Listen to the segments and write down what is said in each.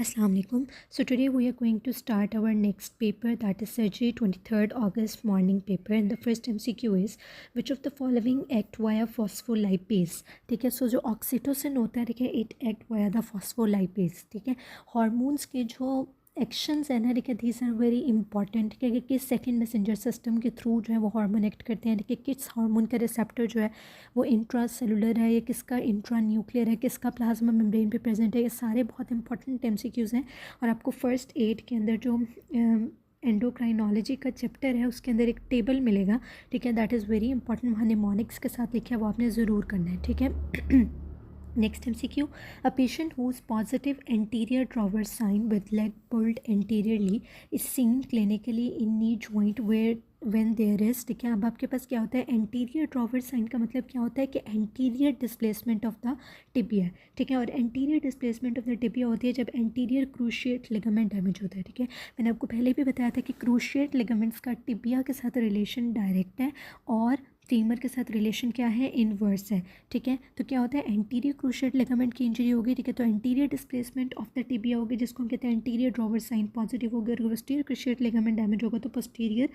Assalamualaikum. So today we are going to start our next paper, that is surgery 23rd August morning paper, and the first MCQ is which of the following act via phospholipase. ठीक है. So जो oxytocin होता है, ठीक है, it act via the phospholipase. ठीक है. Hormones के जो एक्शंस है ना, ठीक है, दीज आर वेरी इंपॉर्टेंट. ठीक है, कि किस सेकंड मैसेंजर सिस्टम के थ्रू जो है वो हार्मोन एक्ट करते हैं, ठीक है, किस हार्मोन का रिसेप्टर जो है वो इंट्रा सेलुलर है या किसका इंट्रा न्यूक्लियर है, किसका प्लाज्मा मेम्ब्रेन पे प्रेजेंट है. ये सारे बहुत इंपॉर्टेंट MCQs हैं. और आपको फर्स्ट एड के अंदर जो एंडोक्राइनोलॉजी का चैप्टर है उसके अंदर एक टेबल मिलेगा, ठीक है, दैट इज़ वेरी इंपॉर्टेंट. वहाँ निमोनिक्स के साथ लिखा है, वो आपने ज़रूर करना है. ठीक है. Next MCQ, a patient whose positive anterior drawer sign with leg pulled anteriorly is seen clinically in knee joint where when there is. ठीक है. अब आपके पास क्या होता है, एंटीरियर ड्रॉवर साइन का मतलब क्या होता है कि anterior displacement of the tibia. ठीक है. और anterior displacement of the tibia होती है जब एंटीरियर क्रूशिएट लिगामेंट डैमेज होता है. ठीक है. मैंने आपको पहले भी बताया था कि क्रूशिएट लिगामेंट्स का टिबिया के साथ रिलेशन डायरेक्ट है और फीमर के साथ रिलेशन क्या है, इनवर्स है. ठीक है. तो क्या होता है, एंटीरियर क्रूशिएट लिगामेंट की इंजरी होगी. ठीक है. तो anterior displacement of the tibia होगी जिसको हम कहते हैं एंटीरियर ड्रॉवर साइन पॉजिटिव होगी. और पोस्टीरियर क्रूशिएट लिगामेंट डैमेज होगा तो posterior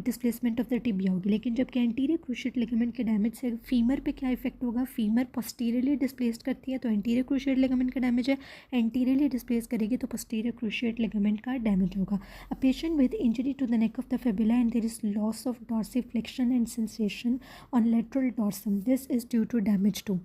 displacement of the tibia होगी. लेकिन जब एंटीरियर क्रूशिएट लिगामेंट के डैमेज से फीमर पे क्या इफेक्ट होगा, फीमर पोस्टीरियरली डिस्प्लेस करती है तो एंटीरियर क्रूशिएट लिगामेंट का डैमेज है, एंटीरियरली डिस्प्लेस करेगी तो पोस्टीरियर क्रूशिएट लिगामेंट का डैमेज होगा. A patient with injury to the neck of the fibula and there is loss of dorsiflexion and sensation on lateral dorsum. This is due to damage to.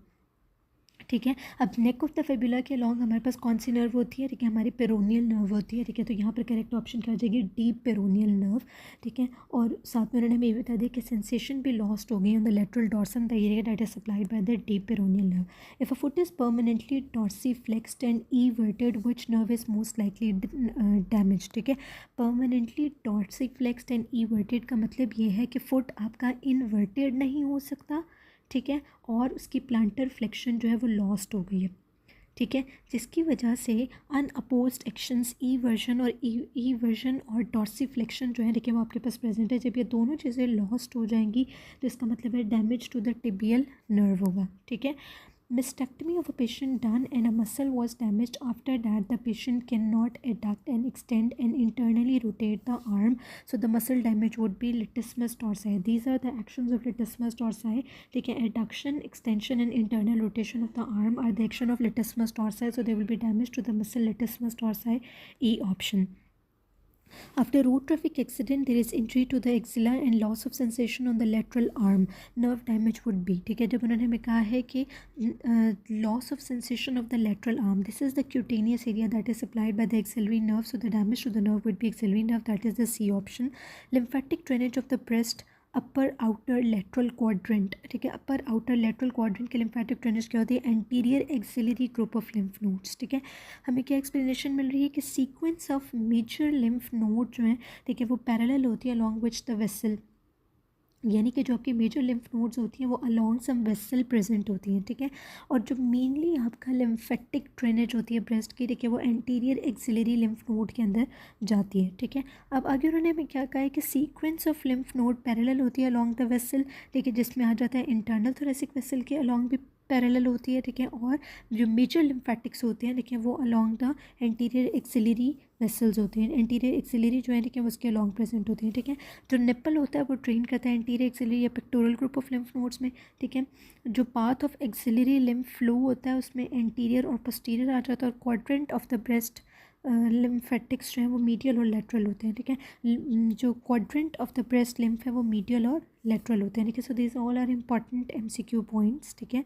ठीक है. अब नेक of the fibula के along हमारे पास कौन सी nerve होती है, ठीक है, हमारी पेरोनियल नर्व होती है. ठीक है. तो यहाँ पर करेक्ट ऑप्शन क्या हो जाएगी, डीप पेरोनियल नर्व. ठीक है. और साथ में उन्होंने हमें ये बता दिया कि सेंसेशन भी लॉस्ट हो गई on the lateral dorsum the area that is supplied by the deep peroneal nerve. If a foot is permanently dorsiflexed and everted which nerve is most likely damage. ठीक है. परमानेंटली डॉर्सीफ्लेक्स्ड एंड ईवर्टेड का मतलब ये है कि foot आपका inverted नहीं हो सकता. ठीक है. और उसकी प्लांटर फ्लेक्शन जो है वो लॉस्ट हो गई है. ठीक है. जिसकी वजह से अनअपोज्ड एक्शंस ई वर्जन और ई वर्जन और डॉर्सीफ्लेक्शन जो है, देखिए, वो आपके पास प्रेजेंट है. जब ये दोनों चीज़ें लॉस्ट हो जाएंगी तो इसका मतलब है damage to the tibial nerve होगा. ठीक है. Mastectomy of a patient done and a muscle was damaged. After that the patient cannot adduct and extend and internally rotate the arm, so the muscle damage would be latissimus dorsi. These are the actions of latissimus dorsi. ठीक है. Adduction, extension and internal rotation of the arm are the action of latissimus dorsi, so there will be damage to the muscle latissimus dorsi. E option. After road traffic accident there is injury to the axilla and loss of sensation on the lateral arm. Nerve damage would be. ठीक है. जब उन्होंने हमें कहा है कि loss of sensation of the lateral arm, this is the cutaneous area that is supplied by the axillary nerve, so the damage to the nerve would be axillary nerve, that is the C option. Lymphatic drainage of the breast upper outer lateral quadrant. ठीक है. Upper outer lateral quadrant के lymphatic drainage क्या होती है, anterior axillary group of lymph nodes. ठीक है. हमें क्या एक्सप्लेनेशन मिल रही है कि sequence of major lymph node जो है, ठीक है, वो पैरेलल होती है अलॉन्ग विच द वेसल, यानी कि जो आपकी मेजर लिम्फ नोड्स होती हैं वो अलॉन्ग सम वेसल प्रेजेंट होती हैं. ठीक है. और जो मेनली आपका लिम्फेटिक ड्रेनेज होती है ब्रेस्ट की, ठीक है, वो एंटीरियर एक्सिलरी लिम्फ नोड के अंदर जाती है. ठीक है. अब आगे उन्होंने हमें क्या कहा है कि sequence of lymph node parallel होती है अलॉन्ग द वेसल. ठीक है. जिसमें आ जाता है इंटरनल थोरेसिक वेसल के अलॉन्ग भी पैरेलल होती है. ठीक है. और जो मेजर लिम्फेटिक्स होते हैं, ठीक है, वो along the anterior axillary vessels होती हैं. एंटीरियर एक्सिलरी जो है, ठीक है, उसके अलॉन्ग प्रेजेंट होती हैं. ठीक है. जो निप्पल होता है वो ट्रेन करता है एंटीरियर एक्सिलरी या pectoral group of lymph nodes में. ठीक है. जो path of axillary lymph flow होता है उसमें एंटीरियर और पोस्टीरियर आ जाता है. और quadrant of the breast lymphatics जो है वो मीडियल और लेटरल होते हैं. ठीक है. जो quadrant of the breast lymph है वो मीडियल और लेटरल होते हैं. ठीक है. So this all are important MCQ points. ठीक है.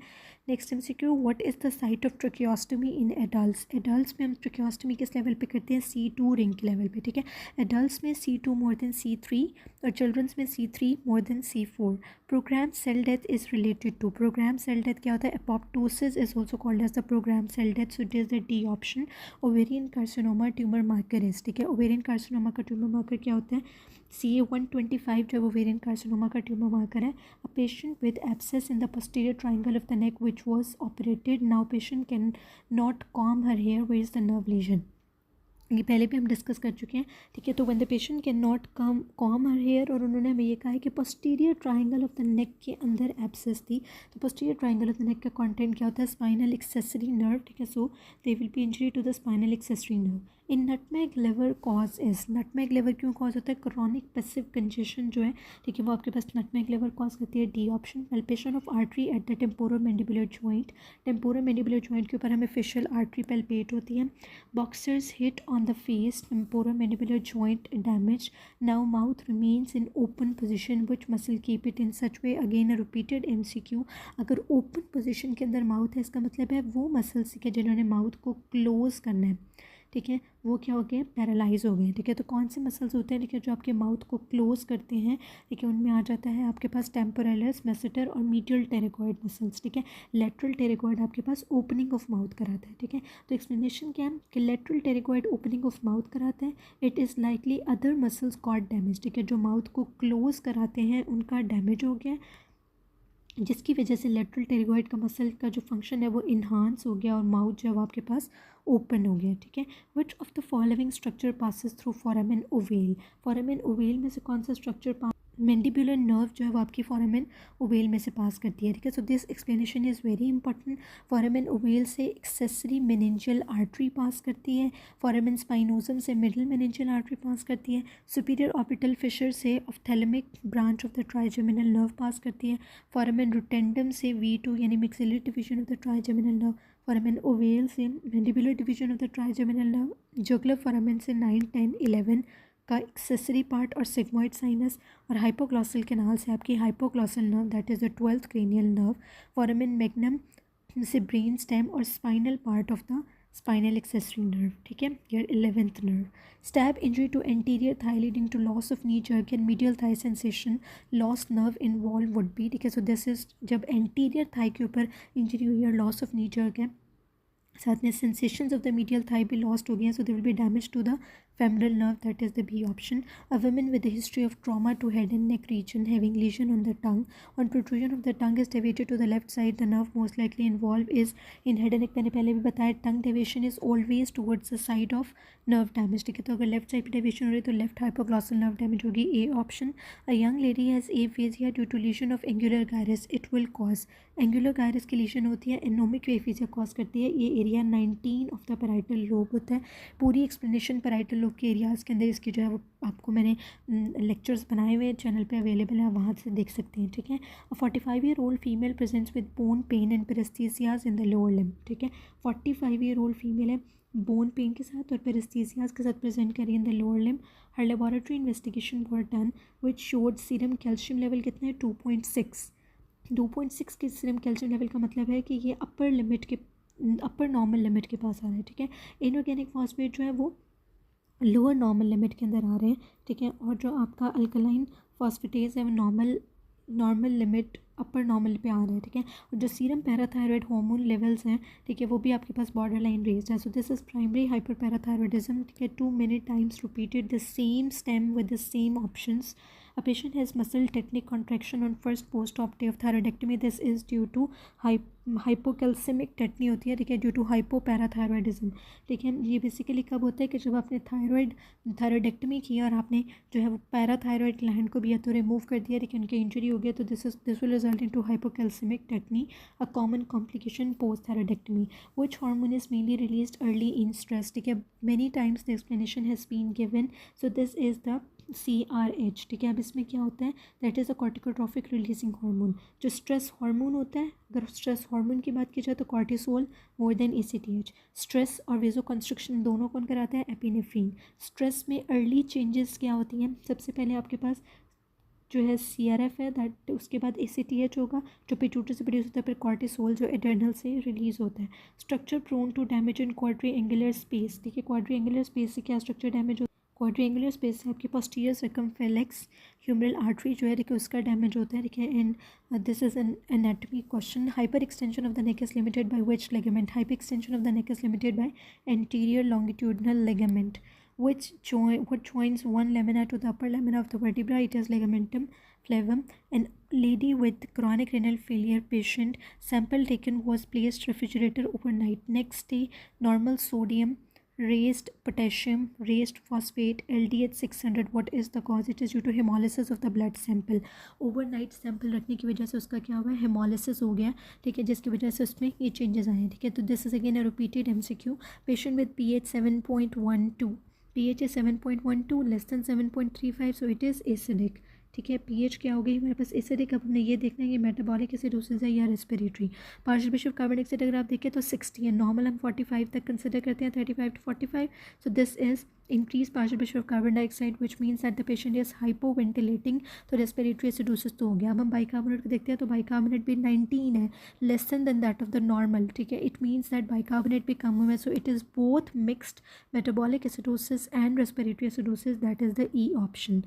Next MCQ, what is the site of tracheostomy in adults. Adults में हम ट्रकियोस्टमी किस लेवल पे करते हैं, C2 रिंग के लेवल पे. ठीक है. एडल्ट्स में C2 मोर देन C3 और चिल्ड्रंस में C3 more than C4. Programme cell death is related to. Programme cell death क्या होता है, apoptosis is also called as the programme cell death, so it is the D option. Ovarian carcinoma tumour marker is. ठीक है. Ovarian carcinoma का tumour marker क्या होता है, CA-125 जो ओवेरियन कार्सिनोमा का ट्यूमर मार्कर है. A patient with abscess in the posterior triangle of the neck which was operated, now patient can not comb her hair, where is the nerve lesion. ये पहले भी हम discuss कर चुके हैं, ठीक है। तो when the patient can not comb her hair, और उन्होंने हमें ये कहा है कि posterior triangle of the neck के अंदर एब्सेस थी। तो posterior triangle of the neck का कंटेंट क्या होता है? स्पाइनल एक्सेसरी नर्व, ठीक है। So they will be injury to the spinal accessory nerve. In nutmeg liver cause is, nutmeg liver क्यों कॉज होता है? क्रॉनिक पैसिव कंजेशन जो है, ठीक है, वो आपके पास नटमैग लिवर कॉज करती है। D option. Palpation of artery at the temporomandibular joint, temporomandibular joint के ऊपर हमें फेशियल आर्टरी पैल्पेट होती है। Boxers hit on the face, temporomandibular joint damage, now mouth remains in open position, which muscle keep it in such way. Again repeated MCQ। अगर open position के अंदर mouth है, इसका मतलब है वो मसल्स के जिन्होंने माउथ को क्लोज करना है, ठीक है, वो क्या हो गए? पैरालाइज हो गए, ठीक है। तो कौन से मसल्स होते हैं, ठीक है, जो आपके माउथ को क्लोज करते हैं, ठीक है, उनमें आ जाता है आपके पास टेम्पोरलिस, मेसेटर और मीडियल टेरेगॉइड मसल्स, ठीक है। लेटरल टेरेगॉइड आपके पास ओपनिंग ऑफ माउथ कराता है, ठीक है। तो एक्सप्लेनेशन क्या है कि लेटरल टेरेगॉइड ओपनिंग ऑफ माउथ कराता है, it is likely other muscles got damage, ठीक है, जो माउथ को क्लोज कराते हैं उनका डैमेज हो गया, जिसकी वजह से लेटरल टेरिगॉइड का मसल का जो फंक्शन है वो इन्हांस हो गया और माउथ जो है वो आपके पास ओपन हो गया, ठीक है। विच of the following structure passes through foramen ovale, foramen ovale में से कौन सा स्ट्रक्चर मैंडिबुलर नर्व जो है वो आपकी फोरामेन ओवेल में से पास करती है, ठीक है। So this explanation is very important. Foramen ovale से एक्सेसरी मेनिंजियल आर्टरी पास करती है, फोरामेन स्पाइनोजम से मिडल मेनिंजियल आर्टरी पास करती है, सुपीरियर ऑर्बिटल फिशर से ophthalmic branch of the trigeminal nerve pass करती है, फोरामेन रोटेंडम से V2 यानी maxillary division of the trigeminal nerve, foramen ovale से mandibular division of the trigeminal nerve, jugular foramen से 9, 10, 11 का एक्सेसरी पार्ट और sigmoid sinus, और हाइपोग्लॉसल कैनाल से आपकी hypoglossal nerve that is the 12th cranial nerve, foramen magnum से brain stem और spinal part of the spinal accessory nerve, ठीक है, your 11th nerve. Stab injury to anterior thigh leading to loss of knee jerk and medial thigh sensation, lost nerve involve would be, ठीक है। So this is जब anterior thigh के ऊपर injury हुई और loss of knee jerk है, साथ में sensations of the medial thigh भी लॉस्ट हो गए हैं, so there will be damage to the femoral nerve, that is the B option. A woman with a history of trauma to head and neck region having lesion on the tongue, on protrusion of the tongue is deviated to the left side, the nerve most likely involved is in head and neck. मैंने पहले भी बताया tongue deviation is always towards the side of nerve damage, ठीक है। तो अगर left side पे deviation हो रही है तो लेफ्ट hypoglossal nerve damage होगी, A option. A young lady has aphasia due to lesion of angular gyrus, it will cause, angular gyrus की लीशन होती है, एनोमिक एफिजिया कॉज करती है, ये area 19 of the parietal lobe होता है। पूरी एक्सप्लेनेशन पैराइटल लोब के एरियाज़ के अंदर इसकी जो है वो आपको मैंने लेक्चर्स बनाए हुए चैनल पे अवेलेबल है, वहाँ से देख सकते हैं, ठीक है। 45-year-old female presents with bone pain and paresthesias in the lower limb, ठीक है। 45-year-old फीमेल है, बोन पेन के साथ और पेरेस्थीसियाज के साथ प्रेजेंट करी इन the lower limb. Her laboratory investigation were done which showed serum calcium level कितना है? 2.6 के सीरम कैल्शियम लेवल का मतलब है कि ये अपर नॉर्मल लिमिट के पास आ रहा है, ठीक है। इनऑर्गेनिक फॉस्फेट जो है वो लोअर नॉर्मल लिमिट के अंदर आ रहे हैं, ठीक है। और जो आपका अल्कलाइन फॉस्फेटेज है वो नॉर्मल लिमिट अपर नॉर्मल पे आ रहा है, ठीक है। और जो सीरम पैराथायरॉयड हार्मोन लेवल्स हैं, ठीक है, वो भी आपके पास बॉर्डर लाइन रेज्ड है। So this is primary hyper parathyroidism, ठीक है। 2 minute times repeated the same stem with the same options. A patient has muscle technique contraction on first post-op day of thyroidectomy. This is due to hypocalcemic tetany होती है, ठीक है, due to hypoparathyroidism, ठीक है। ये basically कब होता है कि जब आपने थायरॉयडेक्टमी किया और आपने जो है वो पैराथायरॉयड ग्लैंड को भी या तो रिमूव कर दिया, ठीक है, उनकी इंजरी हो गया, तो this will result in to hypocalcemic tetany, a common complication post thyroidectomy. Which hormone is mainly released early in stress, ठीक है। Many times the explanation has been given, so this is the CRH, ठीक है। अब इसमें क्या होता है? That is a corticotrophic releasing hormone. जो स्ट्रेस हार्मोन होता है, अगर स्ट्रेस हार्मोन की बात की जाए तो cortisol more than ACTH. Stress और वेजो कंस्ट्रक्शन दोनों कौन कराता है? एपिनेफ्रीन. स्ट्रेस में अर्ली चेंजेस क्या होती हैं? सबसे पहले आपके पास जो है CRF है, दैट उसके बाद ACTH होगा जो पिट्यूटरी से प्रोड्यूस होता है, फिर कॉर्टिसोल जो एड्रेनल से रिलीज होता है. Structure prone to damage in quadrangular space, ठीक है। क्वाड्री एंगुलर स्पेस से क्या स्ट्रक्चर डैमेज होता है? क्वाड्रिएंगुलर स्पेस से आपकी पोस्टीरियर सर्कमफ्लेक्स ह्यूमरल आर्टरी जो है, देखिए, उसका डैमेज होता है, ठीक है। And this is an anatomy question. Hyper extension of the neck is limited by which ligament? Hyper extension of the neck is limited by anterior longitudinal ligament. What joins one lamina to the upper lamina of the vertebra? It is ligamentum flavum. An lady with chronic renal failure patient, sample taken was placed refrigerator overnight. Next day, normal sodium raised potassium, raised phosphate, LDH 600. What is the cause? It is due to hemolysis of the blood sample. Overnight sample रखने की वजह से उसका क्या हुआ है, hemolysis हो गया, ठीक है, जिसकी वजह से उसमें ये changes आए हैं, ठीक है. तो this is again a repeated MCQ. Patient with pH 7.12, pH is 7.12 less than 7.35, so it is acidic, ठीक है. पीएच क्या हो गई हमारे पास, एसिडिक. अब हमने ये देखना है कि मेटाबॉलिक एसिडोसिस है या respiratory. Partial pressure of carbon dioxide अगर आप देखें तो 60 है, नॉर्मल हम 45 तक कंसिडर करते हैं, 35 to 45. So this is increase partial pressure of carbon dioxide which means that the patient is hypoventilating. तो रेस्पिरेटरी एसिडोसिस तो हो गया. अब हम बाइकार्बोनेट को देखते हैं तो बाइकार्बोनेट भी 19 है, less than that of the normal, ठीक है. इट मीन्स दैट बाइकार्बोनेट भी कम हुआ है. So it is both mixed metabolic acidosis and respiratory acidosis. That is the E option.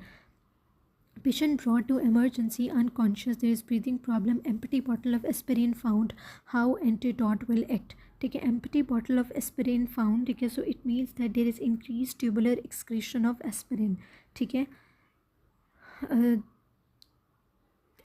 Patient brought to emergency unconscious. There is breathing problem. Empty bottle of aspirin found. How antidote will act? ठीक है. Empty bottle of aspirin found, ठीक है. So it means that there is increased tubular excretion of aspirin, ठीक है.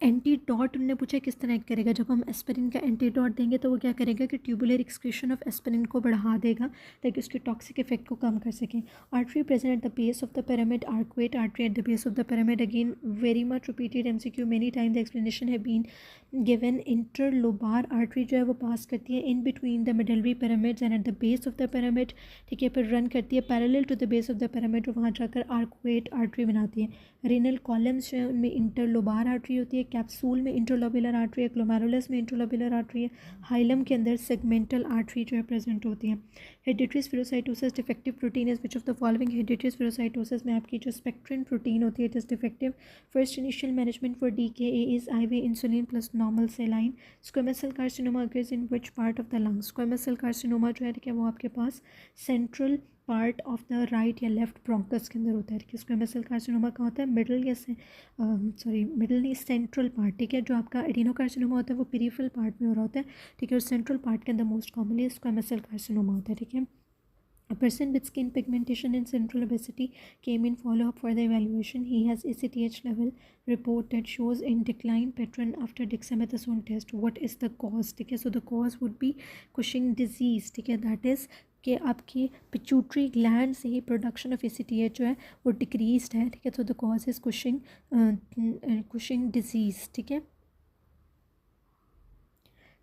Antidote उन्होंने पूछा किस तरह एक्ट करेगा. जब हम एस्पिरिन का एंटीडॉट देंगे तो वो क्या करेगा कि ट्यूबुलर एक्सक्रीशन ऑफ एस्पिरिन को बढ़ा देगा ताकि उसके टॉक्सिक इफेक्ट को कम कर सकें. Artery present at the base of the pyramid. Arcuate artery at the base of the pyramid. Again very much repeated MCQ. Many time the explanation है बीन गिवन. इंटरलोबार आर्टरी जो है वो pass करती है in between the medullary pyramids and at the base of the pyramid, ठीक है. फिर run करती है parallel to the base of the pyramid और वहाँ जाकर आर्कुएट आर्टरी बनाती है. रेनल कॉलम्स जो है उनमें इंटरलोबार आर्टरी होती है. कैप्सूल में इंट्रोलोबुलर आर्टरी है. ग्लोमेरुलस में इंट्रोलोबुलर आर्टरी है. हाइलम के अंदर सेगमेंटल आर्टरी जो है प्रेजेंट होती है. Hereditary spherocytosis. Defective protein is which of the following. Hereditary spherocytosis में आपकी जो स्पेक्ट्रिन प्रोटीन होती है it is defective. First initial management for DKA is IV insulin plus normal saline. Squamous cell carcinoma occurs in which part of the lungs. Squamous cell carcinoma जो है वो आपके पास central part of the right या left bronchus के अंदर होता है. ठीक है. स्क्वेमस सेल कार्सिनोमा का होता है मिडल या मिडल नहीं सेंट्रल पार्ट, ठीक है. जो आपका एडिनोकार्सिनोमा होता है वो पेरिफेरल पार्ट में हो रहा होता है, ठीक है. और सेंट्रल पार्ट के अंदर most commonly squamous cell carcinoma होता है, ठीक है. A person with skin pigmentation and central obesity came in follow-up for the evaluation. He has ACTH level report that shows in decline pattern after dexamethasone test. What is the cause? ठीक है. So the cause would be Cushing disease, ठीक है. That is कि आपकी pituitary gland से ही production of ACTH जो है वो डिक्रीज्ड है, ठीक है. तो the cause is Cushing disease, ठीक है.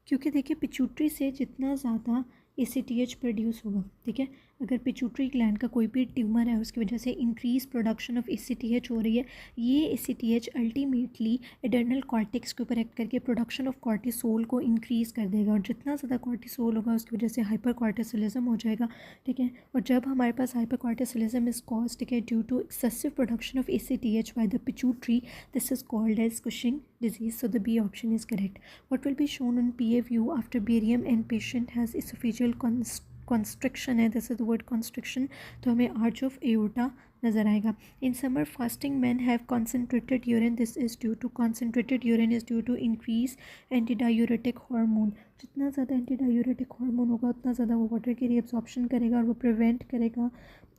क्योंकि देखिए पिट्यूटरी से जितना ज़्यादा ACTH प्रोड्यूस होगा, ठीक है. अगर पिट्यूटरी ग्लैंड का कोई भी ट्यूमर है उसकी वजह से इंक्रीज प्रोडक्शन ऑफ ACTH हो रही है, ये ACTH अल्टीमेटली एडर्नल कॉर्टेक्स के ऊपर एक्ट करके प्रोडक्शन ऑफ कॉर्टिसोल को इंक्रीज़ कर देगा. और जितना ज़्यादा कॉर्टिसोल होगा उसकी वजह से हाइपर कॉर्टिसोलिज्म हो जाएगा, ठीक है. और जब हमारे पास हाइपर कॉर्टिसोलिज्म इज कॉज, ठीक है, due to excessive production of ACTH by the pituitary, this is called as Cushing disease. So the B option is correct. What will be shown on PA view after barium and patient has esophageal constriction है. This is the word constriction. तो हमें arch of aorta नज़र आएगा. In summer fasting man have concentrated urine. This is due to concentrated urine is due to increase antidiuretic hormone. जितना ज़्यादा एंटीडायूरेटिक hormone होगा उतना ज़्यादा वो वाटर की रीअब्जॉर्प्शन करेगा और वो प्रिवेंट करेगा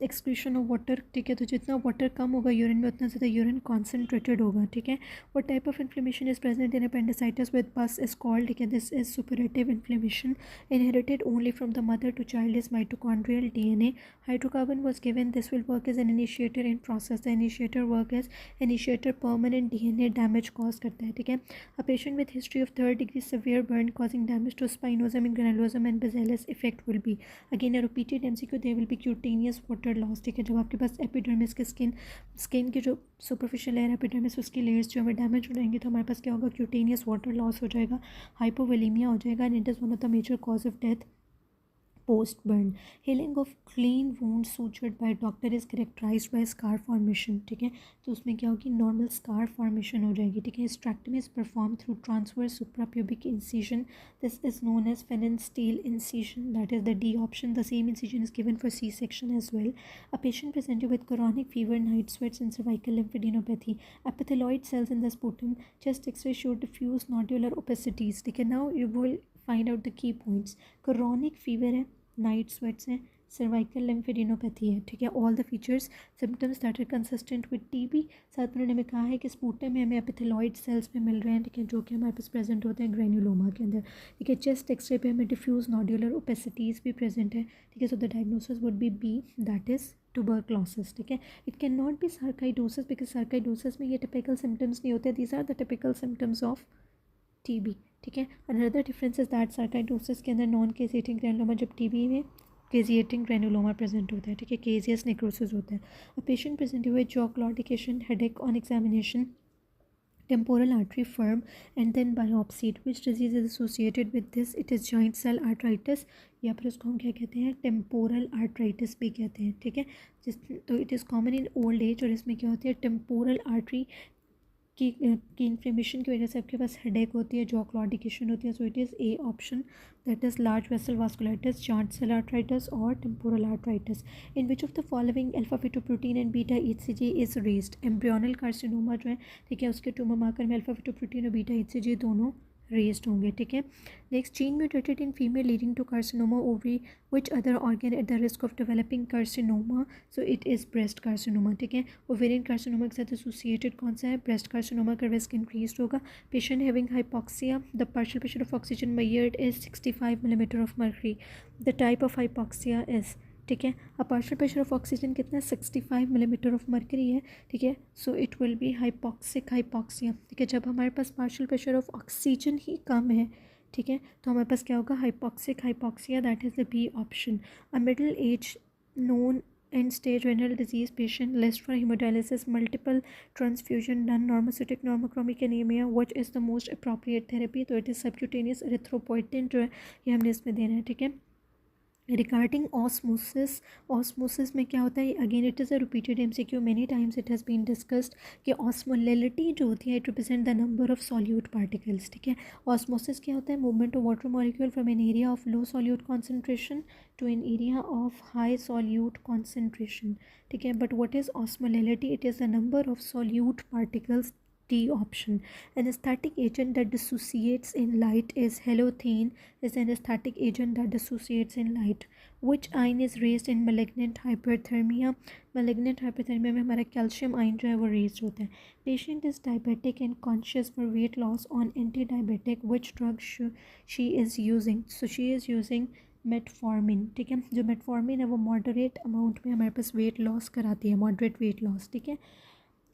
एक्सक्रीशन ऑफ वाटर, ठीक है. तो जितना वाटर कम होगा यूरिन में उतना ज़्यादा यूरिन कॉन्सेंट्रेटेड होगा, ठीक है. What type of inflammation is present in appendicitis with pus is called, ठीक है. This is suppurative inflammation inherited only from the mother to child is mitochondrial DNA. Hydrocarbon was given. This will work as an initiator in process. The initiator work as initiator permanent DNA damage cause करता है, ठीक है. A patient with history of 3rd degree severe burn causing damage to spinosum and granulosum and Bezel's effect will be, again a repeated MCQ, there will be cutaneous water loss, ठीक है. जब आपके पास epidermis के skin की जो superficial layer epidermis उसकी layers जो हमें डैमेज हो जाएंगे तो हमारे पास क्या होगा, क्यूटेनियस वाटर लॉस हो जाएगा, हाइपोवोलेमिया हो जाएगा and it is one of the major cause of death post burn. Healing of clean wound sutured by doctor is characterized by scar formation, ठीक है. तो उसमें क्या होगी, नॉर्मल स्कार फॉर्मेशन हो जाएगी, ठीक है. Hysterectomy is performed through transverse suprapubic incision. This is known as Pfannenstiel incision. That is the D option. The same incision is given for C-section as well. A patient presented with chronic fever, night sweats and cervical lymphadenopathy. Epithelioid cells in the sputum. Chest X-ray showed diffuse nodular opacities, ठीक है. Now you will find out the key points. Chronic fever है, night sweats हैं, cervical lymphadenopathy है, ठीक है। All the features symptoms that are consistent with TB. साथ में उन्होंने कहा है कि स्पूटम में हमें एपिथेलॉइड सेल्स में मिल रहे हैं, ठीक है, जो कि हमारे पास प्रेजेंट होते हैं ग्रेन्युलोमा के अंदर, ठीक है। चेस्ट एक्सरे पे हमें डिफ्यूज नोड्यूलर ओपेसिटीज़ भी प्रेजेंट है, ठीक है। So the diagnosis would be that is tuberculosis, ठीक है। It can not be sarcoidosis because sarcoidosis में ये टिपिकल सिम्टम्स नहीं होते, these are the typical symptoms of TB, ठीक है। Another difference is that sarcoidosis के अंदर नॉन केजिएटिंग ग्रैनुलोमा, जब टीबी में केजिएटिंग ग्रैनुलोमा प्रेजेंट होता है, ठीक है, केजियस नेक्रोसिस होता है। अ पेशेंट प्रेजेंट हुए jaw claudication, headache on examination, temporal artery firm and then biopsied. Which disease is associated with this? It is joint cell arteritis, या फिर उसको हम क्या कहते हैं, टेम्पोरल आर्ट्राइटिस भी कहते हैं, ठीक है। तो it is common in old age, और इसमें क्या होती है, टेम्पोरल आर्टरी की इन्फ्लेमेशन की वजह से आपके पास हेडेक होती है, जॉ क्लॉडिकेशन होती है। So it is a option, that is large vessel vasculitis, joint cell arthritis और temporal arthritis. In which of the following alpha fetoprotein and beta HCG is raised? Embryonal carcinoma जो है, ठीक है, उसके tumour marker में alpha fetoprotein और beta HCG दोनों raised होंगे, ठीक है। Next, gene mutated in female leading to carcinoma ovary, which other organ at the risk of developing carcinoma? So it is breast carcinoma, ठीक है। ओवेरियन कार्सिनोमा के साथ एसोसिएटेड कौन सा है? ब्रेस्ट कार्सिनोमा का रिस्क इंक्रीज होगा। Patient having hypoxia, the partial pressure of oxygen measured is 65 millimetre of mercury. The type of hypoxia is, ठीक है, a partial pressure of oxygen कितना है, 65 मिलीमीटर ऑफ मर्करी है, ठीक है। So it will be hypoxic hypoxia, ठीक है। जब हमारे पास पार्शियल प्रेशर ऑफ ऑक्सीजन ही कम है, ठीक है, तो हमारे पास क्या होगा, hypoxic hypoxia, that is the B option. A middle age known end stage renal disease patient list for hemodialysis, multiple transfusion done, normocytic normochromic anemia, what is the most appropriate therapy? तो it is subcutaneous erythropoietin जो है ये हमने इसमें देना है, ठीक है। रिगार्डिंग ऑस्मोसिस, ऑस्मोसिस में क्या होता है, again it is a repeated MCQ, many times it has been discussed कि ऑस्मोलिटी जो होती है it represent the number of solute particles, ठीक है। ऑस्मोसिस क्या होता है, movement of water molecule from an area of low solute concentration to an area of high solute concentration, ठीक है। But what is osmolality? It is the number of solute particles, D option. An aesthetic agent that dissociates in light is halothane, is an aesthetic agent that dissociates in light. Which ion is raised in malignant hyperthermia? Malignant hyperthermia में हमारा calcium ion जो है वो raise होता है। Patient is diabetic and conscious for weight loss on anti-diabetic. Which drug she is using? So she is using metformin, ठीक है। जो मेटफॉर्मिन है वो मॉडरेट अमाउंट में हमारे पास वेट लॉस कराती है, मॉडरेट वेट लॉस, ठीक है।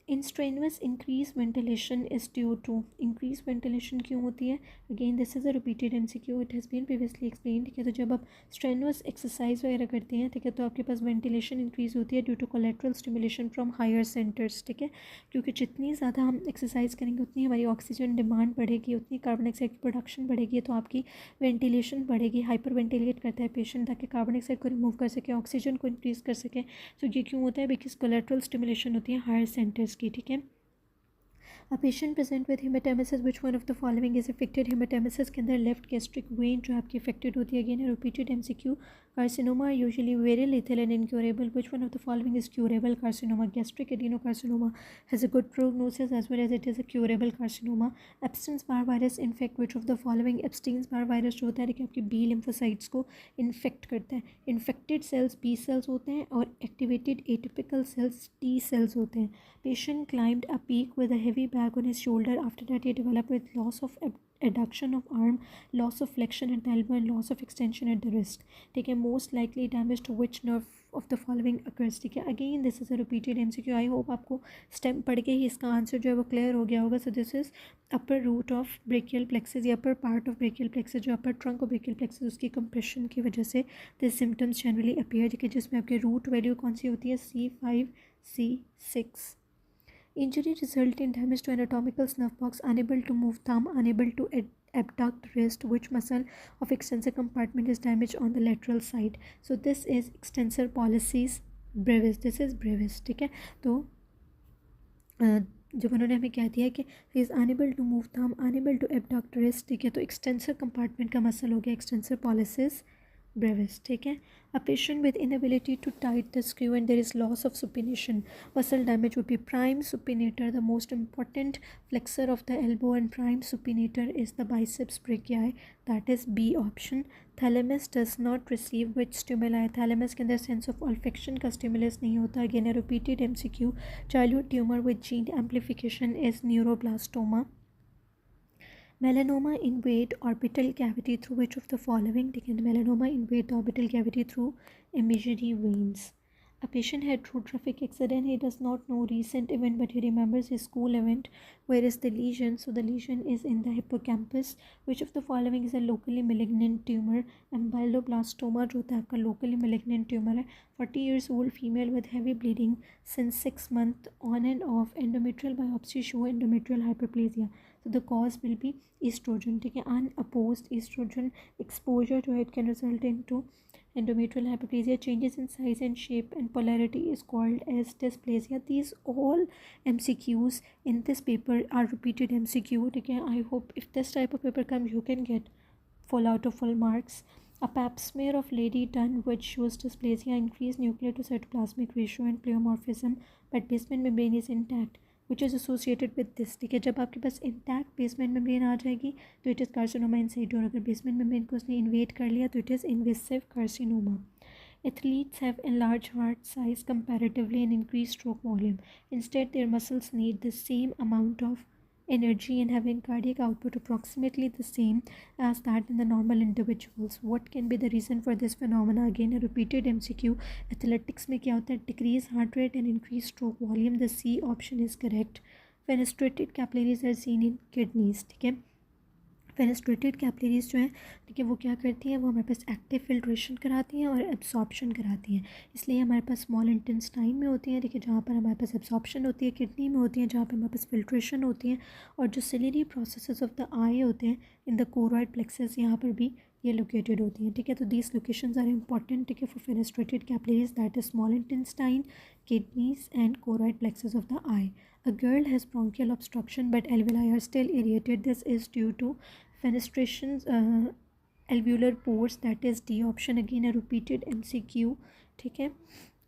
In strenuous increase ventilation is due to, increase ventilation क्यों होती है? Again this is a repeated MCQ, it has been previously explain, ठीक है। तो जब आप स्ट्रेनवस एक्सरसाइज वगैरह करते हैं, ठीक है, तो आपके पास वेंटिलेशन इंक्रीज होती है due to collateral stimulation from higher centres, ठीक है। क्योंकि जितनी ज़्यादा हम एक्सरसाइज करेंगे उतनी हमारी ऑक्सीजन डिमांड बढ़ेगी, उतनी कार्बन डाइऑक्साइड की प्रोडक्शन बढ़ेगी, तो आपकी वेंटिलेशन बढ़ेगी। हाइपर वेंटिलेट करता है पेशेंट ताकि कार्बन डाइऑक्साइड को रिमूव कर सके, ऑक्सीजन को इंक्रीज़ कर सके। तो ये क्यों होता है? बिकॉज कोलेट्रल स्टिमुलेशन होती है हायर सेंटर्स की, ठीक है। A patient present with hematemesis, which one of the following is affected? hematemesis के अंदर लेफ्ट गैस्ट्रिक वेन जो आपकी affected होती है, again repeated MCQ। carcinoma are usually very lethal and incurable. Which one of the following is curable? carcinoma, gastric adenocarcinoma has a good prognosis as well as it is a curable carcinoma. Epstein-Barr virus infect which of the following? Epstein-Barr virus जो होता है कि आपके B lymphocytes को infect करता है। Infected cells B cells होते हैं और activated atypical cells T cells होते हैं। Patient climbed a peak with a heavy bag on his shoulder. After that, he developed with loss of adduction of arm, loss of flexion at the elbow, and loss of extension at the wrist. ठीक है, most likely damage to which nerve of the following occurs? ठीक है, again this is a repeated MCQ. I hope आपको step पढ़ के ही इसका answer जो है वो क्लियर हो गया होगा. So this is upper root of brachial plexus, या upper part of brachial plexus, जो upper trunk of brachial plexus उसकी compression की वजह से this symptoms generally appear, ठीक है, जिसमें आपके root value कौन सी होती है? C5, C6. Injury result in damage to anatomical nerve box, unable to move thumb, unable to abduct wrist. Which muscle of extensor compartment is damaged on the lateral side? So this is extensor pollicis brevis. This is brevis, ठीक है. तो जब उन्होंने हमें कह दिया कि he is unable to move thumb, unable to abduct wrist, ठीक है, तो एक्सटेंसर कंपार्टमेंट का मसल हो गया एक्सटेंसर पॉलिसिस brevis, ठीक है. A patient with inability to tight the screw and there is loss of supination. Muscle damage would be prime supinator, the most important flexor of the elbow, and prime supinator is the biceps brachii. That is B option. Thalamus does not receive which stimuli. Thalamus के अंदर sense of olfaction का stimulus नहीं होता. Again a repeated MCQ. Childhood tumor with gene amplification is neuroblastoma. Melanoma invade orbital cavity through which of the following? Melanoma invade the orbital cavity through imaginary veins. A patient had road traffic accident. He does not know recent event, but he remembers his school event. Where is the lesion? So the lesion is in the hippocampus. Which of the following is a locally malignant tumor? Ameloblastoma जो होता है आपका locally malignant tumor है. 40 years old female with heavy bleeding since 6 months on and off. Endometrial biopsy show endometrial hyperplasia. So the cause will be estrogen. ठीक है. Unopposed estrogen exposure to it can result into endometrial hyperplasia. Changes in size and shape and polarity is called as dysplasia. These all MCQs in this paper are repeated MCQ. ठीक है. I hope if this type of paper comes, you can get full out of full marks. A pap smear of lady done which shows dysplasia, increased nuclear to cytoplasmic ratio and pleomorphism, but basement membrane is intact. Which is associated with this. ठीक है. जब आपके पास intact basement membrane आ जाएगी तो it is carcinoma in situ, और अगर basement membrane को उसने इन्वेड कर लिया तो it is invasive carcinoma. Athletes have enlarged heart size comparatively and increased stroke volume. Instead, their muscles need the same amount of energy and having cardiac output approximately the same as that in the normal individuals. What can be the reason for this phenomena? Again a repeated MCQ. Athletics में क्या होता है? Decrease heart rate and increase stroke volume. The C option is correct. Fenestrated capillaries are seen in kidneys. ठीक है. Fenestrated capillaries जो हैं, ठीक है, वो क्या करती हैं? वो हमारे पास एक्टिव फिल्ट्रेशन कराती हैं और एब्सॉर्प्शन कराती हैं. इसलिए हमारे पास स्मॉल इंटेस्टाइन में होती हैं, ठीक है, जहाँ पर हमारे पास एब्सॉर्प्शन होती है. किडनी में होती हैं जहाँ पर हमारे पास फिल्ट्रेशन होती है. और जो सिलियरी प्रोसेसेस ऑफ द आई होते हैं इन द कोरॉइड प्लेक्सस, यहाँ पर भी ये लोकेटेड होती हैं. ठीक है. तो दीज लोकेशंस आर इंपॉर्टेंट, ठीक है, for fenestrated capillaries, that is small intestine, kidneys and choroid plexus of the eye. A girl has bronchial obstruction but alveoli are still irritated. This is due to fenestrations, alveolar pores. That is D option. Again a repeated MCQ. ठीक है.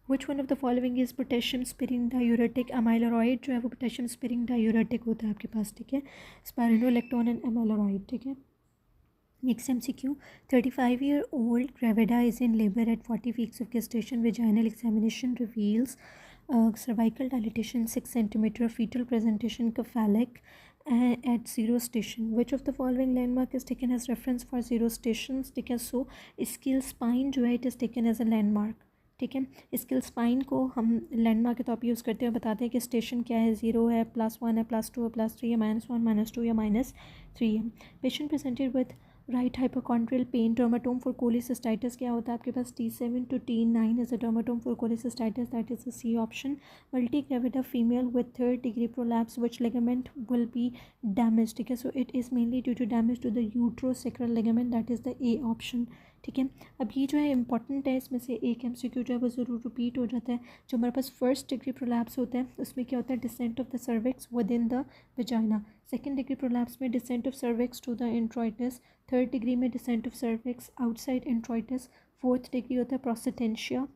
Which one of the following is potassium sparing diuretic? Amyloid जो है वो potassium sparing diuretic होता है आपके पास. ठीक है. Spironolactone and amyloid. ठीक है. Next MCQ. 35-year-old gravida is in labor at 40 weeks of gestation. Vaginal examination reveals cervical dilatation 6 cm, fetal presentation cephalic at 0 station. Which of the following landmark is taken as reference for 0 stations? ठीक है. So scale spine जो है it is taken as a landmark. ठीक है. Skill spine को हम landmark के तौर पर यूज़ करते हुए बताते हैं कि स्टेशन क्या है, 0 है, +1 है, +2 है, +3 है, -1, -2 या -3 है. Patient presented with right hypochondrial pain. Dermatome for cholecystitis क्या होता है आपके पास? T7 to T9 is a dermatome for cholecystitis, that is the C option. Multigravida female with 3rd degree prolapse, which ligament will be damaged? ठीक है. So it is mainly due to damage to the uterosacral ligament, that is the A option. ठीक है. अब ये जो है important है, इसमें से एक MCQ जो है वो ज़रूर रिपीट हो जाता है. जो हमारे पास 1st degree प्रोलैप्स होता है उसमें क्या होता है? Descent of the cervix within the vagina. 2nd degree prolapse में descent of cervix to the introitus. 3rd degree में descent of cervix outside introitus. 4th degree होता है प्रोस्टेटेंशिया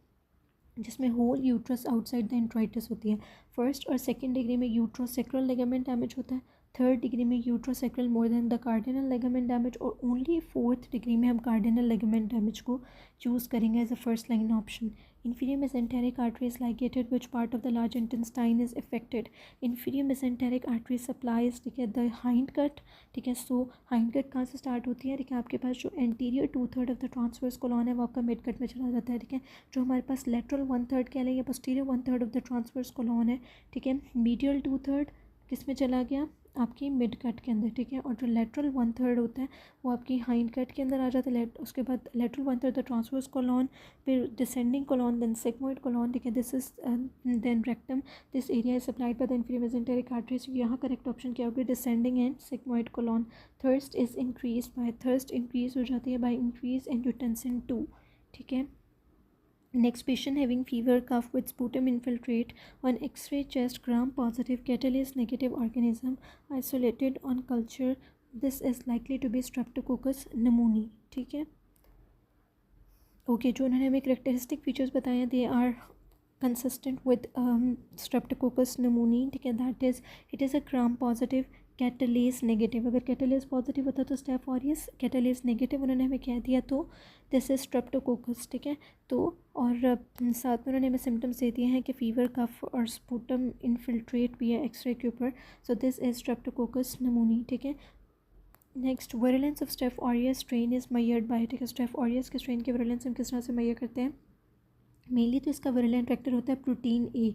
जिसमें whole uterus outside the introitus होती है. 1st और 2nd degree में यूट्रोसेक्रल ligament damage होता है. 3rd degree में uterosacral more than the cardinal ligament damage. और ओनली 4th degree में हम कार्डिनल लिगामेंट डैमेज को चूज़ करेंगे as a first line option. Inferior mesenteric artery is ligated. Which part of the large intestine is affected? Inferior mesenteric artery supplies, ठीक है, the hindgut. ठीक है. सो hindgut कहाँ से स्टार्ट होती है? ठीक है. आपके पास जो anterior 2/3 of the transverse colon है वो आपका मिडगट में चला जाता है. ठीक है. जो हमारे पास lateral 1/3 कह लें या posterior 1/3 of the transverse colon है, ठीक है, medial 2/3 किस में चला गया? आपकी मिड कट के अंदर. ठीक है. और जो लेटरल 1/3 होता है वो आपकी हाइंड कट के अंदर आ जाता है. उसके बाद लेटरल 1/3 द ट्रांसवर्स कोलॉन, फिर descending colon, then sigmoid colon. ठीक है. This is then rectum. This area is supplied by the inferior mesenteric arteries. यहाँ करेक्ट ऑप्शन क्या होगी? Descending and sigmoid colon. Thirst is increase by, thirst increase हो जाती है by increase angiotensin 2. ठीक है. Next patient having fever, cough with sputum infiltrate on X-ray, chest gram positive, catalase negative organism isolated on culture. This is likely to be Streptococcus pneumoniae. ठीक है. Okay, जो उन्होंने हमें करेक्टरिस्टिक फीचर्स बताए हैं, they are consistent with streptococcus pneumoniae, ठीक है, that is it is a gram positive catalase negative. अगर कैटलेस पॉजिटिव होता तो स्टेफ ऑरियस, कैटलेस नेगेटिव उन्होंने हमें कह दिया तो दिस इज स्ट्रेप्टोकोकस, ठीक है। तो और साथ में उन्होंने हमें सिम्टम्स दे दिए हैं कि फीवर, कफ और स्पूटम इनफिल्ट्रेट भी है एक्सरे के ऊपर, सो दिस इज स्ट्रेप्टोकोकस pneumoniae, ठीक है। Next, virulence of staph aureus strain is measured by, ठीक है, स्टेफ ऑरियस के स्ट्रेन के वायरुलेंस हम किस तरह से मेजर करते हैं। मेनली तो इसका वायरुलेंट फैक्टर होता है प्रोटीन ए,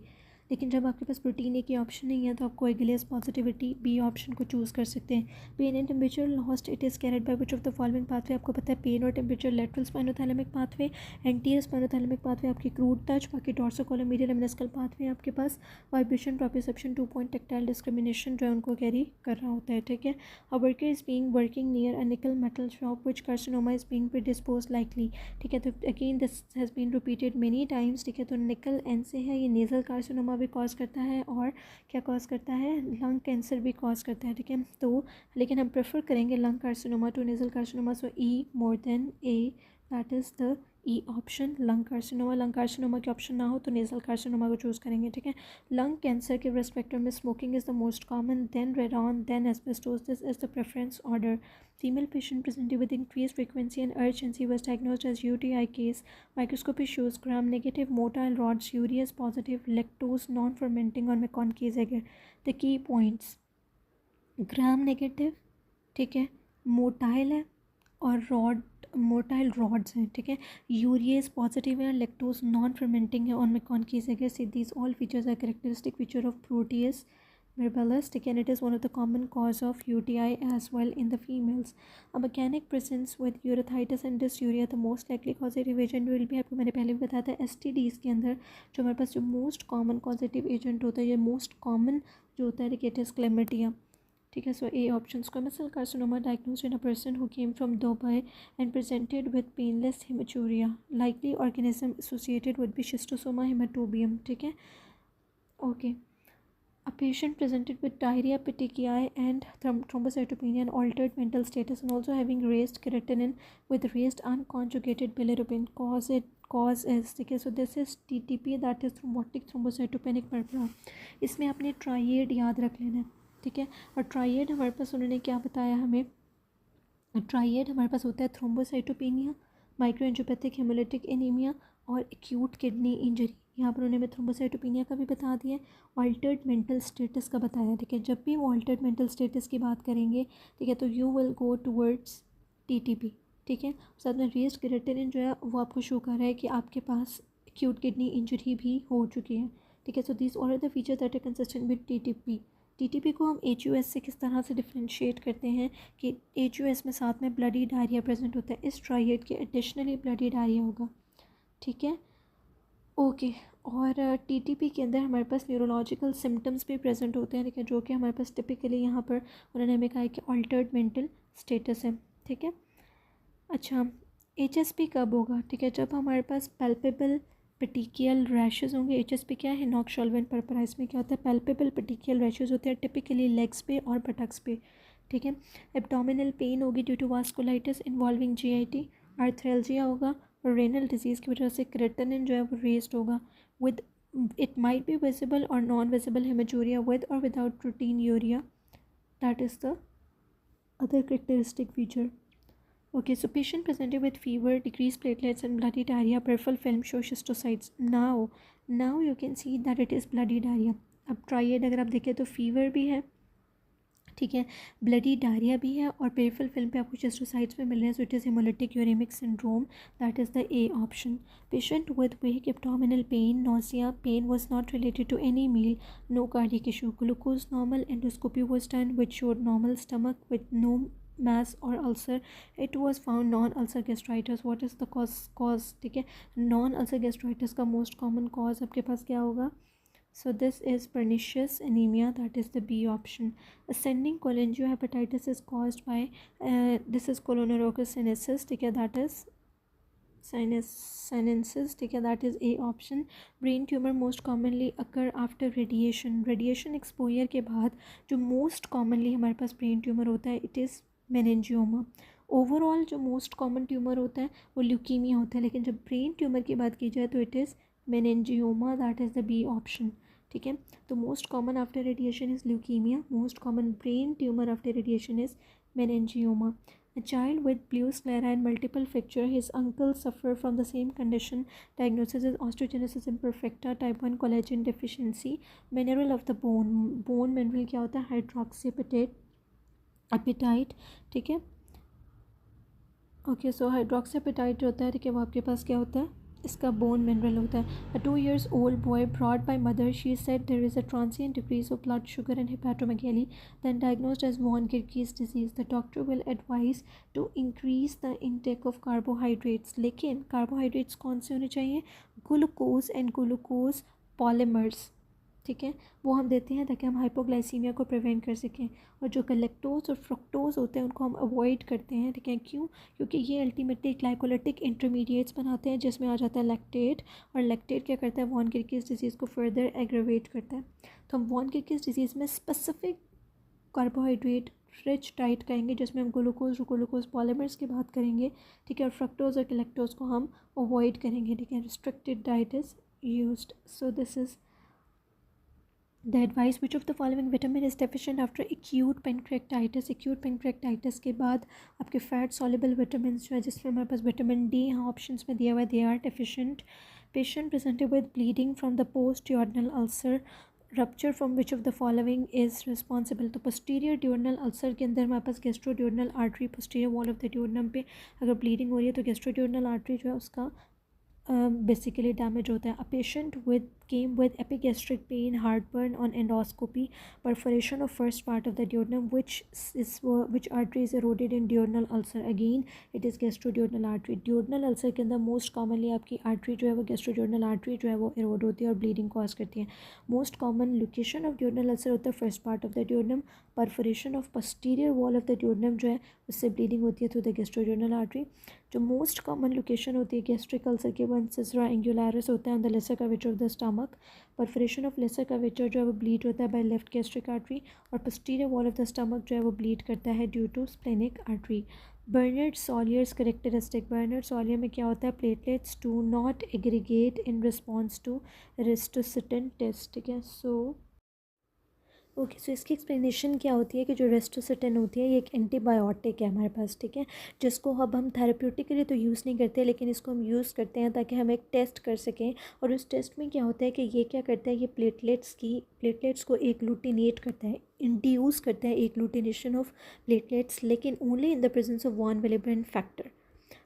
लेकिन जब आपके पास प्रोटीन ए की ऑप्शन नहीं है तो आपको एगिलेस पॉजिटिविटी बी ऑप्शन को चूज़ कर सकते हैं। Pain and temperature lost it is carried by which of the following pathway. आपको पता है पेन और temperature lateral spinothalamic pathway, anterior spinothalamic pathway आपकी क्रूड टच, बाकी डॉर्सोकोलोमीडियल मेनिस्कल पाथवे आपके पास vibration, proprioception, 2 point tactile discrimination जो है उनको कैरी कर रहा होता है, ठीक है। A worker is being working near a nickel metal shop which carcinoma is being predispose likely, ठीक है। तो again this has been repeated many times, ठीक है। तो निकल एन से है, ये नेजल कार्सिनोमा भी कॉज करता है और क्या कॉज करता है, लंग कैंसर भी कॉज करता है, ठीक है। तो लेकिन हम प्रेफर करेंगे lung carcinoma to nasal carcinoma, so E more than A, that is the E option, lung carcinoma. Lung carcinoma के ऑप्शन ना हो तो नेजल कार्सिनोमा को चूज़ करेंगे, ठीक है। लंग कैंसर के रिस्पेक्ट में smoking is the most common, then radon, then asbestos, this is the preference order. Female patient presented with increased frequency and urgency was diagnosed as UTI case. Microscopy shows gram-negative motile rods, urease positive, lactose non-fermenting और McConaughey's agar. The key points: gram negative, ठीक है, motile है और rod, motile rods हैं, ठीक है, urease positive है, lactose non fermenting है और MacConkey's agar. See these all features are characteristic feature of proteus mirabilis, ठीक है, and it is one of the common cause of UTI as well in the females. A mechanic presents with urethritis and dysuria, the most likely causative agent will be, आपको मैंने पहले भी बताया था, STDs के अंदर जो हमारे पास जो मोस्ट कॉमन causative agent होता है, या मोस्ट कॉमन जो होता है, it is chlamydia, ठीक है। So A option, squamous cell carcinoma diagnosed in a person who came from Dubai and presented with painless haematuria, likely organism associated with schistosoma haematobium, ठीक है। Okay, a patient presented with diarrhea, petechiae and thrombocytopenia and altered mental status and also having raised creatinine with raised unconjugated bilirubin, cause is, ठीक है। So this is TTP, that is thrombotic thrombocytopenic purpura. इसमें आपने triad याद रख लेना है, ठीक है। और ट्राइएड हमारे पास उन्होंने क्या बताया हमें, ट्राइएड हमारे पास होता है थ्रोम्बोसाइटोपेनिया, माइक्रोएंजियोपैथिक हेमोलिटिक एनीमिया और एक्यूट किडनी इंजरी। यहाँ पर उन्होंने थ्रोम्बोसाइटोपेनिया का भी बता दिया, ऑल्टर्ड मेंटल स्टेटस का बताया, ठीक है। जब भी वो ऑल्टर्ड मेंटल स्टेटस की बात करेंगे, ठीक है, तो you will go towards TTP, ठीक है। साथ में रेस्ड क्रिएटिनिन जो है वो आपको शो कर रहा है कि आपके पास एक्यूट किडनी इंजरी भी हो चुकी है, ठीक है। So this all are the feature that are consistent with TTP को हम HUS से किस तरह से डिफ्रेंशिएट करते हैं कि HUS में साथ में ब्लडी डायरिया प्रेजेंट होता है, इस ट्राइएड के एडिशनली ब्लडी डायरिया होगा, ठीक है। ओके, और TTP के अंदर हमारे पास न्यूरोलॉजिकल सिम्टम्स भी प्रेजेंट होते हैं, ठीक है, जो कि हमारे पास टिपिकली यहाँ पर उन्होंने हमें कहा है कि ऑल्टर्ड मेंटल स्टेटस है, ठीक है। अच्छा, HSP कब होगा, ठीक है, जब हमारे पास पैल्पेबल पेटिकियल रैशेज़ होंगे। HSP क्या है, नॉक शॉल्वेंट पर्परा। इसमें क्या होता है, पैल्पेबल पेटिकियल रैशेज़ होते हैं टिपिकली लेग्स पे और बटक्स पे, ठीक है। एब्डोमिनल पेन होगी due to vasculitis involving GIT, arthralgia होगा और रेनल डिजीज़ की वजह से क्रेटिनिन जो है वो रेस्ड होगा, with it might be visible और नॉन विजिबल हेमेचूरिया विद और without protein urea, that is the other characteristic feature. Okay, so patient presented with fever, decreased platelets and bloody diarrhea, peripheral film show schistocytes. Now you can see that it is bloody diarrhea. अब triad अगर आप देखें तो fever भी है, ठीक है, bloody diarrhoea भी है और पेरिफेरल फिल्म पे आपको शिस्टोसाइट्स में मिल रहे हैं, so it is haemolytic uraemic syndrome, that is the a option. Patient with weak abdominal pain, nausea, pain was not related to any meal, no cardiac issue, glucose normal, endoscopy was done which showed normal stomach with no mass or ulcer, it was found non-ulcer gastritis. what is the cause, ठीक है, non-ulcer gastritis का most common cause आपके पास क्या होगा, so this is pernicious anemia, that is the B option. Ascending cholangiohepatitis is caused by this is cholonorhocis sinensis, ठीक है, that is sinensis, ठीक है, that is A option. Brain tumor most commonly occur after radiation exposure के बाद जो most commonly हमारे पास brain tumor होता है, it is meningioma. ओवरऑल जो मोस्ट कॉमन ट्यूमर होता है वो ल्यूकीमिया होता है, लेकिन जब ब्रेन ट्यूमर की बात की जाए तो it is meningioma, that is the B option. ठीक है, तो most common after radiation is leukaemia, most common brain tumour after radiation is meningioma. A child with blue sclera and multiple fracture, his uncle suffer from the same condition. Diagnosis is osteogenesis imperfecta, type 1 collagen deficiency. Mineral of the bone, bone mineral क्या होता है? हाइड्रोक्सीपेटाइट, appetite. ठीक है, okay, सो हाइड्रोक्सीपेटाइट जो होता है, ठीक है, वो आपके पास क्या होता है? इसका बोन मिनरल होता है। A 2 years old boy brought by mother, she said there is a transient decrease of blood sugar and hepatomegaly, then diagnosed as von Gilkey's disease. The doctor will advise to increase the intake of carbohydrates. लेकिन carbohydrates कौन से होने चाहिए? Glucose and glucose polymers. ठीक है, वो हम देते हैं ताकि हम हाइपोग्लाइसीमिया को प्रिवेंट कर सकें। और जो लैक्टोज और फ्रुक्टोज होते हैं उनको हम अवॉइड करते हैं। ठीक है, क्यों? क्योंकि ये अल्टीमेटली ग्लाइकोलिटिक इंटरमीडिएट्स बनाते हैं जिसमें आ जाता है लैक्टेट, और लैक्टेट क्या करता है? वॉन किरकिस डिजीज़ को फर्दर एग्रेवेट करता है। तो हम वॉन किरकिस डिजीज़ में स्पेसिफिक कार्बोहाइड्रेट रिच डाइट कहेंगे जिसमें हम ग्लूकोज पॉलीमर्स की बात करेंगे। ठीक है, और फ्रक्टोज और लैक्टोज को हम अवॉइड करेंगे। ठीक है, restricted diet is used. So this is the advice. Which of the following vitamin is deficient after acute pancreatitis? acute pancreatitis के बाद आपके फैट soluble vitamins जो है जिसमें हमारे पास विटामिन डी यहाँ ऑप्शंस में दिया हुआ है, they are deficient. Patient presented with bleeding from the post-duodenal ulcer, rupture from which of the following is responsible? तो posterior duodenal ulcer के अंदर हमारे पास gastroduodenal artery, posterior wall of the duodenum पे अगर bleeding हो रही है तो gastroduodenal artery जो है उसका बेसिकली डैमेज होता है. A patient with came with epigastric pain, heartburn on endoscopy, perforation of first part of the duodenum, which artery is eroded in duodenal ulcer. Again it is gastroduodenal artery. Duodenal ulcer के अंदर most commonly आपकी artery जो है वो गैस्ट्रोड्यूरनल artery जो है वो arrowed होती है और ब्लीडिंग कॉज करती है. Most common location of duodenal ulcer होता है first part of the duodenum. Perforation of posterior wall of the duodenum जो है उससे ब्लीडिंग होती है थ्रू द गैस्ट्रोड्यूरनल आर्टरी. जो मोस्ट कॉमन लोकेशन होती है गैस्ट्रिक अल्सर के बाद सिसरा एंगुलरिस होता है on the lesser curvature of the stomach. Perforation of lesser curvature जो है वो ब्लीड होता है बाय लेफ्ट गैस्ट्रिक आर्टरी, और posterior wall of the stomach जो है वो ब्लीड करता है due to splenic artery. Bernard Soulier's characteristic. Bernard Soulier में क्या होता है? Platelets do not aggregate in response to ristocetin test. ठीक है, सो ओके, सो इसकी एक्सप्लेनेशन क्या होती है कि जो रेस्टोसिटिन होती है ये एक एंटीबायोटिक है हमारे पास. ठीक है, जिसको अब हम थेरेप्यूटिकली तो यूज़ नहीं करते, लेकिन इसको हम यूज़ करते हैं ताकि हम एक टेस्ट कर सकें. और उस टेस्ट में क्या होता है कि ये क्या करता है, ये प्लेटलेट्स को एग्लूटिनेट करता है, इंड्यूस करता है एग्लूटिनेशन ऑफ प्लेटलेट्स, लेकिन only in the presence of von Willebrand factor.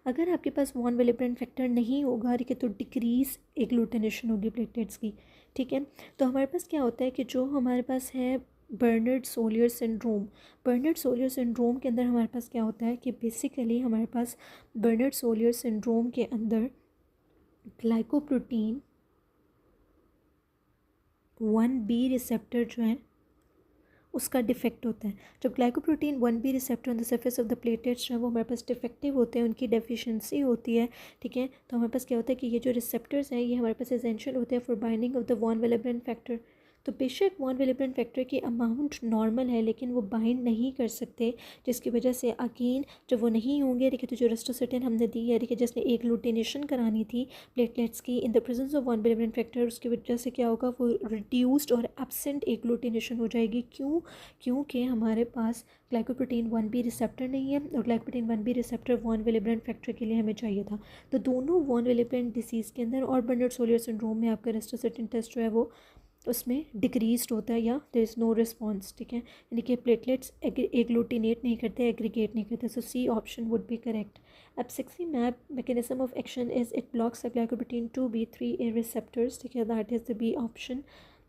अगर आपके पास वॉन विलिब्रेंट फैक्टर नहीं होगा, ठीक है, तो डिक्रीज एग्लूटिनेशन होगी प्लेटलेट्स की. ठीक है, तो हमारे पास क्या होता है कि जो हमारे पास है बर्नर्ड सोलियर सिंड्रोम. बर्नर्ड सोलियर सिंड्रोम के अंदर हमारे पास क्या होता है कि बेसिकली हमारे पास बर्नर्ड सोलियर सिंड्रोम के अंदर ग्लाइकोप्रोटीन 1B रिसेप्टर जो है उसका डिफेक्ट होता है. जब glycoprotein 1B receptor on the surface of the platelets जो है वो हमारे पास डिफेक्टिव होते हैं, उनकी डेफिशिएंसी होती है. ठीक है, तो हमारे पास क्या होता है कि ये जो रिसेप्टर्स हैं ये हमारे पास एसेंशियल होते हैं for binding of the von Willebrand factor. तो बेशक वॉन विलिब्रेंट फैक्टर की अमाउंट नॉर्मल है लेकिन वो बाइंड नहीं कर सकते, जिसकी वजह से अगेन जब वो नहीं होंगे, ठीक है, तो जो रेस्टोसिटिन हमने दी है, ठीक है, जिसने एग्लूटिनेशन करानी थी प्लेटलेट्स की in the presence of von Willebrand factor, उसकी वजह से क्या होगा, वो रिड्यूस्ड और एब्सेंट एग्लूटिनेशन हो जाएगी. क्योंकि हमारे पास ग्लाइकोप्रोटीन 1B रिसेप्टर नहीं है, और glycoprotein 1B receptor von Willebrand factor के लिए हमें चाहिए था. तो दोनों वॉन विलिब्रेंट डिसीज़ के अंदर और बर्नर्ड सोलियर सिंड्रोम में आपका रेस्टोसिटिन टेस्ट जो है वो उसमें डिक्रीज होता है या देयर इज़ नो रिस्पॉन्स. ठीक है, यानी कि प्लेटलेट्स एग्लूटिनेट नहीं करते, एग्रीगेट नहीं करते. So C option would be correct. Abciximab mechanism of action is it blocks the glycoprotein 2B3A receptors. ठीक है, that is the B option.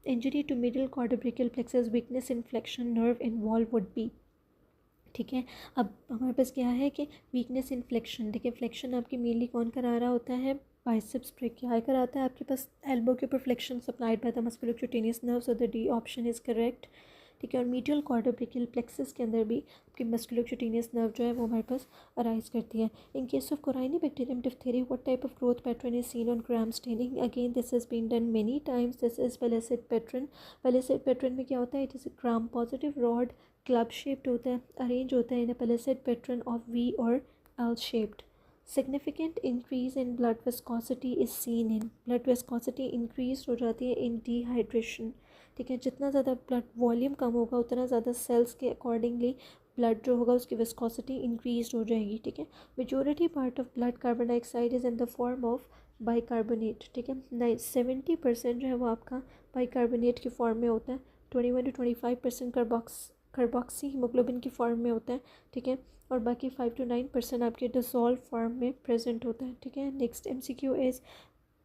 Injury to middle cord of brachial plexus, weakness in flexion nerve involve would be. ठीक है, अब हमारे पास क्या है कि weakness in flexion. ठीक है, फ्लेक्शन आपकी मेनली कौन करा रहा होता है? बाइसेप्स ब्रेकियाई आता है आपके पास एल्बो के ऊपर flexion supplied by the musculocutaneous nerve. So the D option is correct. ठीक है। और मीडियल कॉर्डोब्रेकियल प्लेक्सस के अंदर भी आपकी मस्कुलोक्यूटेनियस नर्व जो है वो हमारे पास अराइज करती है। In case of Corynebacterium diphtheria, what type of growth pattern is seen on Gram staining? Again this has been done many times. This is palisade pattern. Palisade pattern में क्या होता है? It is a gram positive rod, club shaped होता है, arrange होता है in a palisade pattern of V और L shaped. Significant increase in blood viscosity is seen in, blood viscosity increase हो जाती है in dehydration, ठीक है। जितना ज़्यादा ब्लड वॉल्यूम कम होगा उतना ज़्यादा सेल्स के अकॉर्डिंगली ब्लड जो होगा उसकी विस्कोसिटी इंक्रीज हो जाएगी, ठीक है। Majority part of blood carbon dioxide is in the form of bicarbonate, ठीक है। 70% जो है वो आपका बाइकार्बोनेट की फॉर्म में होता है। 21 to 25% कार्बोक्सी हीमोग्लोबिन की फॉर्म में होता है, ठीक है। और बाकी 5 to 9% आपके डिसॉल्व फॉर्म में प्रेजेंट होता है, ठीक है। Next MCQ is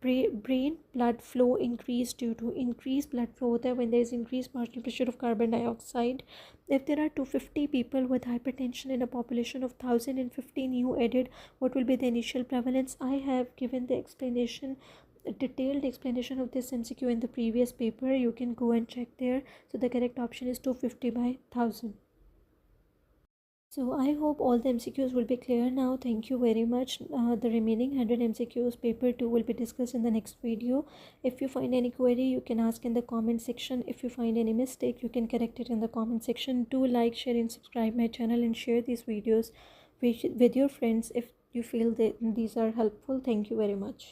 brain blood flow increase due to increased blood flow होता है when there is increased partial pressure of carbon dioxide. If there are 250 people with hypertension in a population of 1050 new added, what will be the initial prevalence? I have given the explanation, a detailed explanation of this MCQ in the previous paper. You can go and check there. So the correct option is 250 by 1000. So I hope all the MCQs will be clear now. Thank you very much. The remaining 100 MCQs paper 2 will be discussed in the next video. If you find any query, you can ask in the comment section. If you find any mistake, you can correct it in the comment section. Do like, share and subscribe my channel and share these videos with your friends if you feel that these are helpful. Thank you very much.